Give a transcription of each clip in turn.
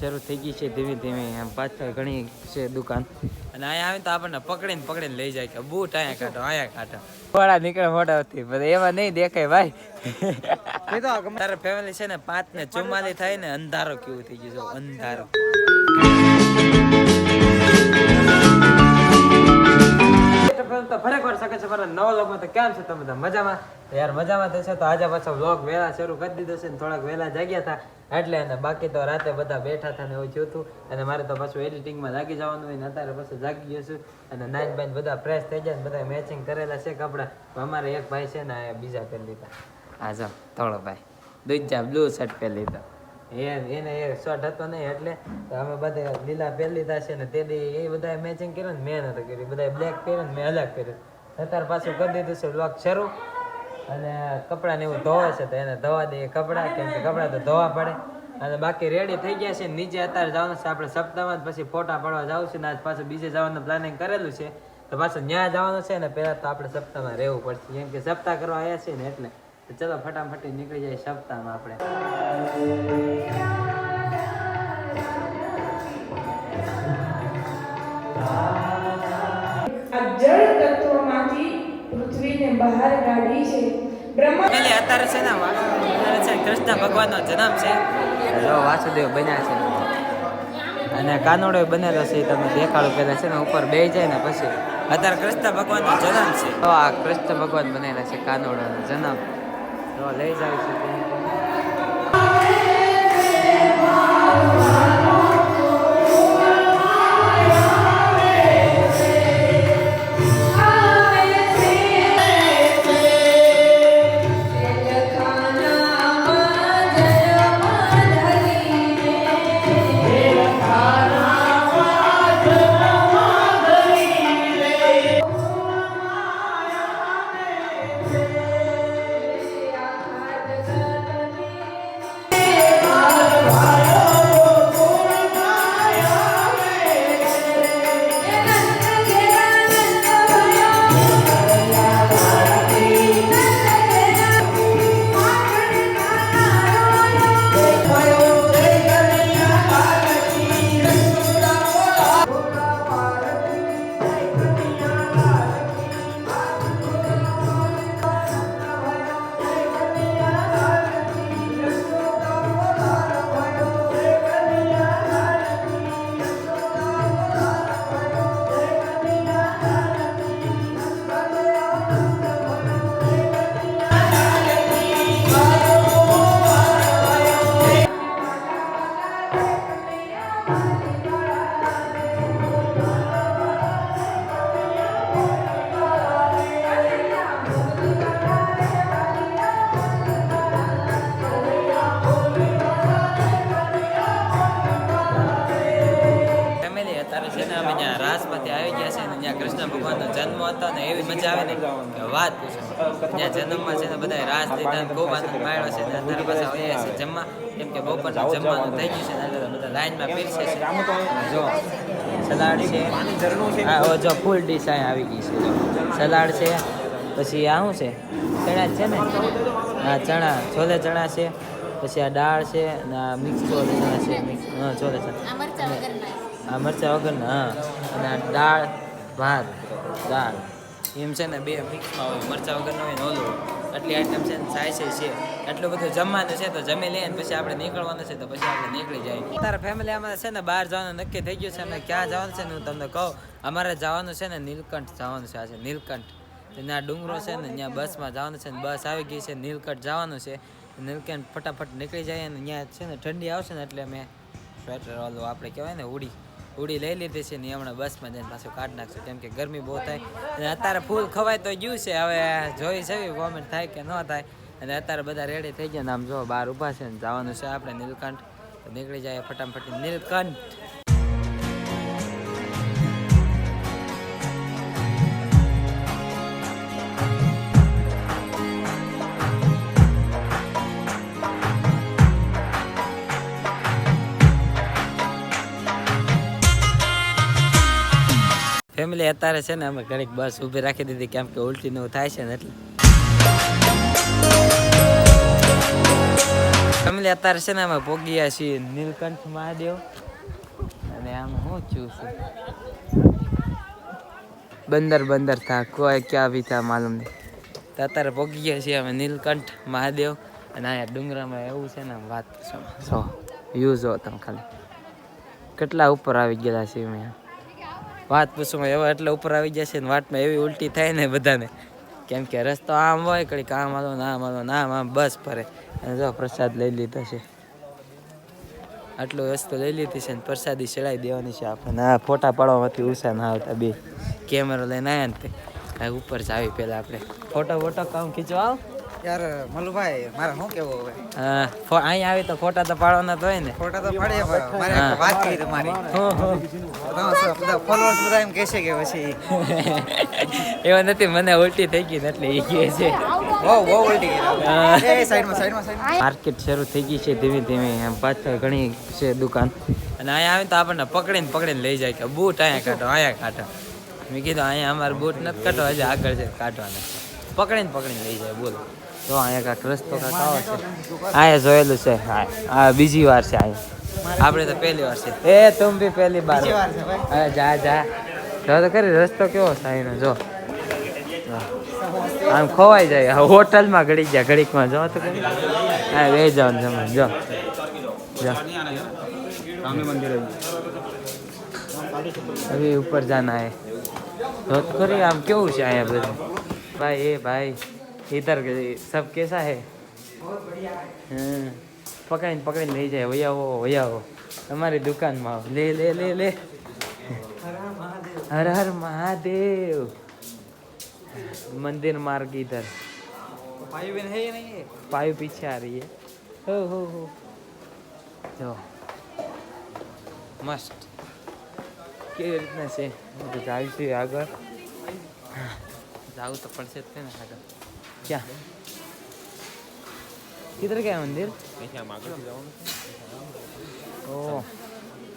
શરૂ થઈ ગઈ છે ધીમે ધીમે. એમ પાછળ ઘણી છે દુકાન અને અહીંયા આવે તો આપણને પકડીને લઈ જાય કે બૂટ અહીંયા કાઢો થોડા નીકળે મોટા હતી એમાં નહીં દેખાય ભાઈ. તારે ફેમિલી છે ને 5 ને 44 થાય ને અંધારો કેવું થઈ ગયું છે અંધારો. તો ફરક શકે છે મારા નવા લોકોમાં. તો કેમ છે તમે બધા મજામાં? યાર મજામાં થશે તો આજે પાછો વ્લોગ વહેલા શરૂ કરી દીધો છે ને થોડાક વહેલા જાગ્યા હતા એટલે. અને બાકી તો રાતે બધા બેઠા હતા ને એવું થયું હતું. અને મારે તો પાછું એડિટિંગમાં લાગી જવાનું હોય ને અત્યારે પાછું જાગી ગયો છું. અને નાઈન બાઈન બધા ફ્રેશ થઈ જાય ને બધા મેચિંગ કરેલા છે કપડાં. અમારે એક ભાઈ છે ને બીજા પહેરી લીધા. હા જો થોડો ભાઈ દૂજા બ્લુ શર્ટ પહેરી લીધા. એને એ શર્ટ હતો નહીં એટલે અમે બધા લીલા પહેરી લીધા છે ને તે એ બધા મેચિંગ કર્યું ને મેં નતું કર્યું. બધા બ્લેક પહેર્યું ને મેં અલગ કર્યું. અત્યારે પાછું કરી દીધું છે વ્લોગ શરૂ. અને કપડાને એવું ધોવે છે તો એને ધોવા દઈએ કપડાં, કેમ કે કપડાં તો ધોવા પડે. અને બાકી રેડી થઈ ગયા છે. નીચે અત્યારે જવાનું છે આપણે સપ્તાહમાં, પછી ફોટા પાડવા જવું છે ને આજ પાછું બીજે જવાનું પ્લાનિંગ કરેલું છે. તો પાછું ત્યાં જવાનું છે ને પહેલાં તો આપણે સપ્તાહમાં રહેવું પડશે, કેમ કે સપ્તાહ કરવા આવ્યા છે ને એટલે. તો ચલો ફટાફટી નીકળી જાય સપ્તાહમાં આપણે. બહાર કાઢી છે. અત્યારે છે ને કૃષ્ણ ભગવાનનો જન્મ છે. જો વાસુદેવ બન્યા છે અને કાનોડો બનેલો છે. તમે દેખાડો પેલા છે ને ઉપર બે જાય ને પછી અત્યારે કૃષ્ણ ભગવાનનો જન્મ છે. તો આ કૃષ્ણ ભગવાન બનેલા છે કાનોડાનો જન્મ. તો લઈ જાય છે. કૃષ્ણ ભગવાનનો જન્મ હતો ને એવી મજા આવે ને કે વાત પૂછો. ત્યાં જન્મમાં છે ને બધા રાસ લીધા ખૂબ આનંદ માણ્યો છે. ને અત્યારે પાછા આવ્યા છે જમવા, કેમ કે બપોરનું જમવાનું થઈ ગયું છે ને એટલે બધા લાઈનમાં પીરસે છે. જો સલાડ છે, હા જો ફૂલ ડીશ અહીંયા આવી ગઈ છે. જો સલાડ છે, પછી આ શું છે ચણા છે ને, હા ચણા છોલે ચણા છે, પછી આ દાળ છે અને આ મિક્સ છોલે ચણા છે. મિક્સ હા છોલે ચણા આ મરચાં વગરના. હા અને આ દાળ ભાત દાળ એમ છે ને બે મિક્સમાં હોય, મરચાં વગરનો હોય ને ઓલું. આટલી આઈટમ છે ને સાય છે. એટલું બધું જમવાનું છે તો જમી લઈએ ને પછી આપણે નીકળવાનું છે તો પછી આપણે નીકળી જાય. તારા ફેમિલી અમારે છે ને બહાર જવાનું નક્કી થઈ ગયું છે. અને ક્યાં જવાનું છે ને હું તમને કહું. અમારે જવાનું છે ને નીલકંઠ જવાનું છે. આજે નીલકંઠ ત્યાં ડુંગરો છે ને ત્યાં બસમાં જવાનું છે ને બસ આવી ગઈ છે. નીલકંઠ જવાનું છે. નીલકંઠ ફટાફટ નીકળી જાય અને ત્યાં છે ને ઠંડી આવશે ને એટલે મેં સ્વેટર વાળું આપણે કહેવાય ને ઉડી લઈ લીધી છે ને હમણાં બસમાં જઈને પાછું કાઢી નાખશું, કેમ કે ગરમી બહુ થાય. અને અત્યારે ફૂલ ખવાય તો ગયું છે. હવે જોઈ છે કોમેન્ટ થાય કે ન થાય. અને અત્યારે બધા રેડી થઈ ગયા ને આમ જો બહાર ઊભા છે ને જવાનું છે આપણે નીલકંઠ. તો નીકળી જાય ફટાફટ નીલકંઠ. ફેમિલી અત્યારે છે ને અમે ઘડીક બસ ઊભી રાખી દીધી, કેમ કે ઉલટી નું થાય છે ને એટલે. ફેમિલી અત્યારે છે ને અમે પોગી ગયા છીએ નીલકંઠ મહાદેવ અને આમ શું થયું છે બંદર થા કોઈ ક્યાં ભી થા માલુમ નહીં તો અત્યારે પોગી ગયા છીએ અમે નીલકંઠ મહાદેવ અને અહીંયા ડુંગરામાં એવું છે ને વાત જો વ્યૂ જો તમે ખાલી કેટલા ઉપર આવી ગયા છે મેં વાત પૂછું એવા એટલે ઉપર આવી ગયા છે ને વાટમાં એવી ઉલટી થાય ને બધાને કેમ કે રસ્તો આમ હોય કડીક આમ હાલો નામ આમ બસ ફરે અને જો પ્રસાદ લઈ લીધો છે આટલો વસ્તુ લઈ લીધી છે ને પ્રસાદી ચડાવી દેવાની છે આપણે આ ફોટા પાડવામાંથી ઉષા ના આવતા બે કેમેરો લઈને આવ્યા ને તે ઉપર જ આવી પહેલાં આપણે ફોટો કામ ખીચવા આવ યાર મલુભાઈ મારે શું કેવું હવે હા અહીંયા આવી તો ફોટા તો પાડવાના તો હોય ને ફોટા તો પાડીએ પણ મારે એક વાત કરી તમારી બધા ફોલોઅર્સ બધા એમ કહેશે કે પછી એવા નથી મને ઉલટી થઈ ગઈ ને એટલે એ કહે છે બહુ ઉલટી ગઈ એ સાઈડમાં માર્કેટ શરૂ થઈ ગઈ છે ધીમે ધીમે એમ પાછળ ઘણી છે દુકાન અને અહીંયા આવે તો આપણને પકડીને લઈ જાય કે બૂટ અહીંયા કાઢો મેં કીધું અહીંયા અમારે બૂટ નથી કાઢો હજી આગળ છે કાઢવાના પકડીને લઈ જાય બોલો તો અહીંયા કાંક રસ્તો કાંક આવો છે અહીંયા જોયેલું છે હા બીજી વાર છે અહીંયા આપણે તો પહેલી વાર છે એ તું બી પહેલી વાર હા જા જો તો ખરી રસ્તો કેવો છે અહીંનો જો આમ ખોવાઈ જાય હોટલમાં ઘડીકમાં જો તો કરી હા વે જાવ જમવા જો अभी ऊपर जाना है तो खरी आम क्यों છે અહીંયા બધું भाई इधर सब कैसा है पकड़ीने લઈ જાય વૈયાવો તમારી દુકાનમાં આવો ले हर हर महादेव मंदिर मार्ग इधर पायु बहन है या नहीं है पायु पीछे आ रही है हो जो मस्त કેવી રીતના છે જાવ છે આગળ જાવું તો પડશે જ ને આગળ ક્યાં કિધર ગયા મંદિર ઓ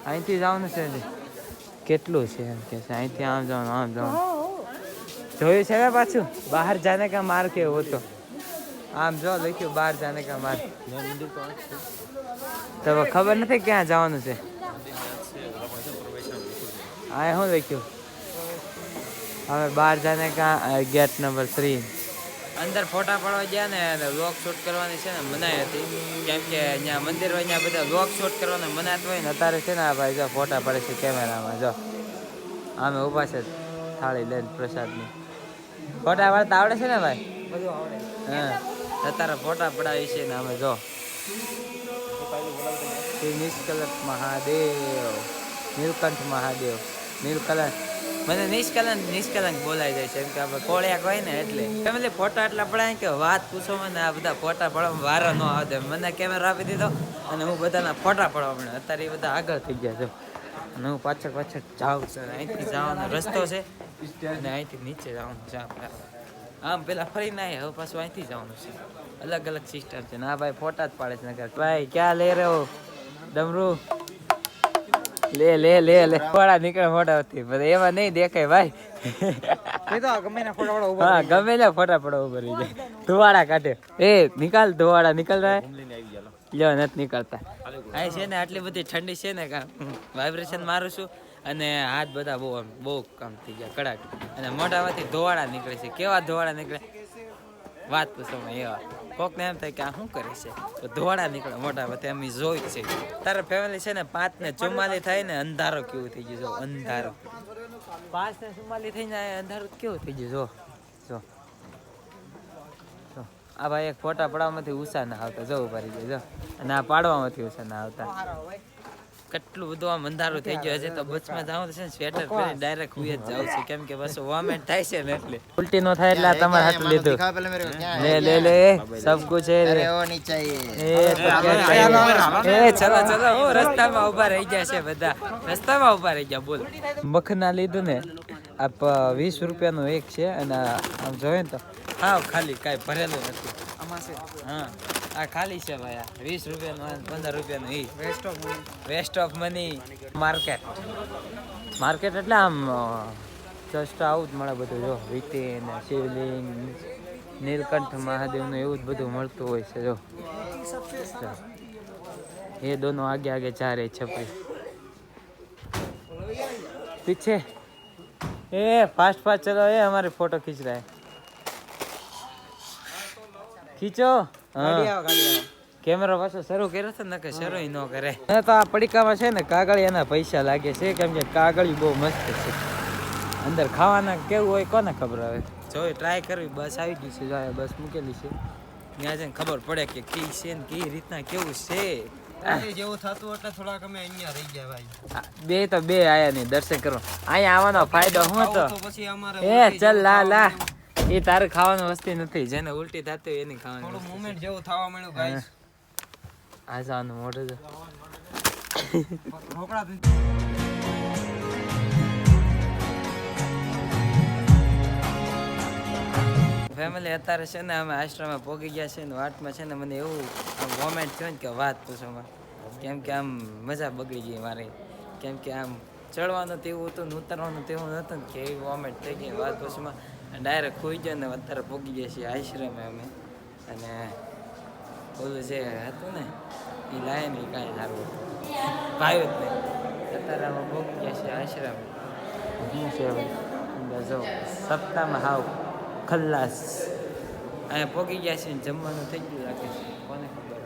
અહીંથી જવાનું છે કેટલું છે એમ કે છે અહીંથી આમ જવાનું જોયું છે ને પાછું બહાર જાને કા માર કે वो तो આમ જો લખ્યું બહાર જાને કા માર તો ખબર નથી ક્યાં જવાનું છે आए हो देखियो हमें बाहर जाने का गेट नंबर 3 અંદર ફોટા પાડવા ગયા ને વ્લોગ શૂટ કરવાની છે ને મનાઈ હતી કેમ કે અહીંયા મંદિર હોય અહીંયા બધા વ્લોગ શૂટ કરવાને મનાત હોય ને અત્યારે છે ને આ ભાઈ જો ફોટા પાડે છે કેમેરામાં જો અમે ઊભા છે થાળી લઈને પ્રસાદની ફોટા પાડતા આવડે છે ને ભાઈ બધું આવડે હા અત્યારે ફોટા પડાવી છે ને અમે જો નિષ્કલંક મહાદેવ નીલકંઠ મહાદેવ નીલકલંક મને નિષ્કલંક બોલાઈ જાય છે એમ કે આપણે કોળિયા હોય ને એટલે ફેમિલી ફોટા એટલા પડાય કે વાત પૂછો મને આ બધા ફોટા પડવામાં વારો ન આવે મને કેમેરો આપી દીધો અને હું બધાના ફોટા પડવા મળ્યો અત્યારે એ બધા આગળ થઈ ગયા છે અને હું પાછળ જાઉં છું અહીંથી જવાનો રસ્તો છે અને અહીંથી નીચે જવાનું છે આપણે આમ પેલા ફરીને આવી હવે પાછું અહીંથી જવાનું છે અલગ સિસ્ટમ છે ના ભાઈ ફોટા જ પાડે છે નગર ભાઈ ક્યાં લે રહ્યો ડમરું લે ફોટા નીકળે મોટા હતી એમાં નહીં દેખાય ભાઈ ગમે ના ફોટા પડો હા ગમે ને ફોટા પડો ઉભો રહી જાય ધુવાડા કાઢે નિકાલ ધુવાડા નીકળ રહે લ્યો નથી નીકળતા અહીં છે ને આટલી બધી ઠંડી છે ને વાઇબ્રેશન મારું છું અને હાથ બધા બહુ કામ થઈ ગયા કડાક અને મોઢામાંથી ધોવાડા નીકળે છે કેવા ધોવાડા નીકળે વાત પૂછો એવા કોક ને એમ થાય કે આ શું કરે છે તો ધોવાડા નીકળે મોટા બધે અમે જોઈ છે તારા ફેમિલી છે ને 5:44 થાય ને અંધારો કેવું થઈ ગયું જો અંધારો 5:44 થઈને અંધારો કેવું થઈ ગયું જો આ ભાઈ એક ફોટા પડાવવામાંથી ઉષા ના આવતા જવું પડી જાય જો અને આ પાડવામાંથી ઉષા ના આવતા કેટલું બધું આમ અંધારું થઈ ગયું છે તો બસમાં જાવ તો છે ને સ્વેટર પહેરી ડાયરેક્ટ હુઈ જ જાવ છે કેમ કે બસ વોમેન્ટ થાય છે ને એટલે ઉલટી નો થાય એટલે તમારે હાથ લીધું લે સબ કુછ હે રે ઓ નહીં ચાહીએ ચલો રસ્તામાં ઊભા રહી ગયા છે બધા રસ્તામાં ઊભા રહી ગયા બોલ મખના લીધું ને આપ 20 રૂપિયાનું એક છે અને આમ જોઈએ ને તો હા ખાલી કાંઈ ભરેલું નથી આમાં છે હા આ ખાલી છે ભાઈ આ 20 રૂપિયાનું 15 રૂપિયાનું ઈ વેસ્ટ ઓફ મની માર્કેટ એટલે આમ જસ્ટ આવું જ મળે બધું જો વીટી ને શિવલિંગ નીલકંઠ મહાદેવનું એવું જ બધું મળતું હોય છે જો ये दोनों आगे आगे जा रहे छपरी पीछे ए फास्ट फास्ट चलो ये हमारे फोटो खींच रहा है खींचो हाँ કેમેરો પાછો શરૂ કર્યો છે ને કે શરૂ ન કરે તો આ પડીકામાં છે ને કાગળિયાના પૈસા લાગે છે કેમ કે કાગળિયું બહુ મસ્ત છે અંદર ખાવાના કેવું હોય કોને ખબર આવે જોઈ ટ્રાય કરવી બસ આવી ગઈ છે જાય બસ મૂકેલી છે ત્યાં જઈને ખબર પડે કે કી છે ને કઈ રીતના કેવું છે જેવું થતું એટલે થોડાક અમે અહીંયા રહી ગયા ભાઈ બે તો બે આયા નહીં દર્શન કરો અહીંયા આવવાનો ફાયદો શું હતો પછી અમારે એ ચલ લા એ તારે ખાવાનું વસ્તી નથી જેને ઉલટી થતી હોય એની ખાવાની થોડું મુવમેન્ટ જેવું થવા મળ્યું ગાઈસ આ જવાનું મોઢું છે ઢોકળા ફેમિલી અત્યારે છે ને અમે આશ્રમમાં પહોંચી ગયા છે ને વાટમાં છે ને મને એવું આમ મોમેન્ટ થયું ને કે વાત પૂછવામાં કેમ કે આમ મજા બગડી ગઈ મારી કેમ કે આમ ચડવાનું તેવું હતું ને ઉતરવાનું તેવું નહોતું ને કે એવી મોમેન્ટ થઈ ગઈ વાત પૂછવામાં ડાયરેક્ટ ખોઈ ગયો ને અત્યારે પહોંચી ગયા છીએ આશ્રમે અમે અને ઓલું જે હતું ને એ લાય ને કાંઈ સારું હતું ભાવ્યું જ નહીં અત્યારે અમે પહોંચી ગયા છીએ આશ્રમે શું છે હવે જો સપ્તાહમાં હાવ ખલ્લાસ અહીંયા પોગી ગયા છે જમવાનું થઈ ગયું લાગે છે કોને ખબર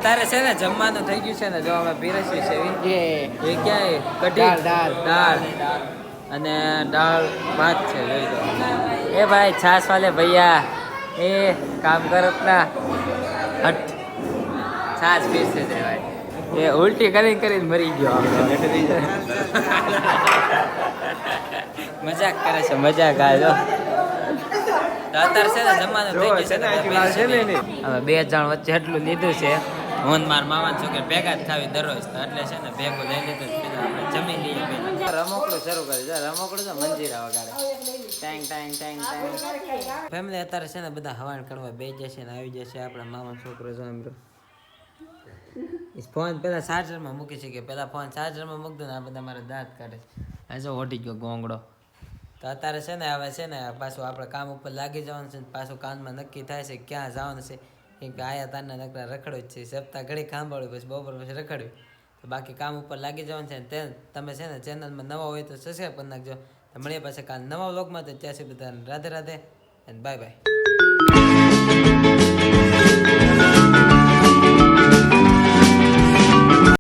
તારે છે ને જમવાનું થઈ ગયું છે ને જો અમે પીરસી છે એ ક્યાં કઢી દાળ અને દાળ ભાત છે જોઈ દો એ ભાઈ છાસ વાલે ભૈયા એ કામ કર अपना હટ છાસ પીરસે છે ભાઈ એ ઉલટી કરીને મરી ગયો મજાક કરે છે મજાક આજો અત્યારે છે ને જમવાનું થઈ ગયું છે ને હવે બે જણ વચ્ચે એટલું લીધું છે હું માર મામા છોકરા ભેગા જ ખાવી દરરોજ તો એટલે છે ને ભેગું લઈ લીધું પેલા આપણે જમી લઈએ પેલા રમકડું શરૂ કરી દો રમકડું તો મંજીરા વગાડે Tang Tang Tang Tang family અત્યારે છે ને બધા હવાણ કરવા બે જશે ને આવી જશે આપણા મામા છોકરો જો એમ ફોન પેલા ચાર્જરમાં મૂકી છે કે પેલા ફોન ચાર્જરમાં મૂકી દો ને આ બધા મારા દાંત કાઢે આ જો ઓટી ગયો ગોંગડો તો અત્યારે છે ને હવે છે ને પાછું આપણે કામ ઉપર લાગી જવાનું છે પાછું કાનમાં નક્કી થાય છે ક્યાં જવાનું છે કેમ કે આયા તારના નકરા રખડ્યું જ છે સપ્તાહ ઘડી ખાંભાળ્યું પછી બપોર પછી રખડ્યું તો બાકી કામ ઉપર લાગી જવાનું છે તે તમે છે ને ચેનલમાં નવા હોય તો સબસ્ક્રાઈબ કરી નાખજો તો મળીએ પાછા કાલ નવા વ્લોગમાં તો ત્યાં સુધી બધાને રાધે રાધે અને બાય બાય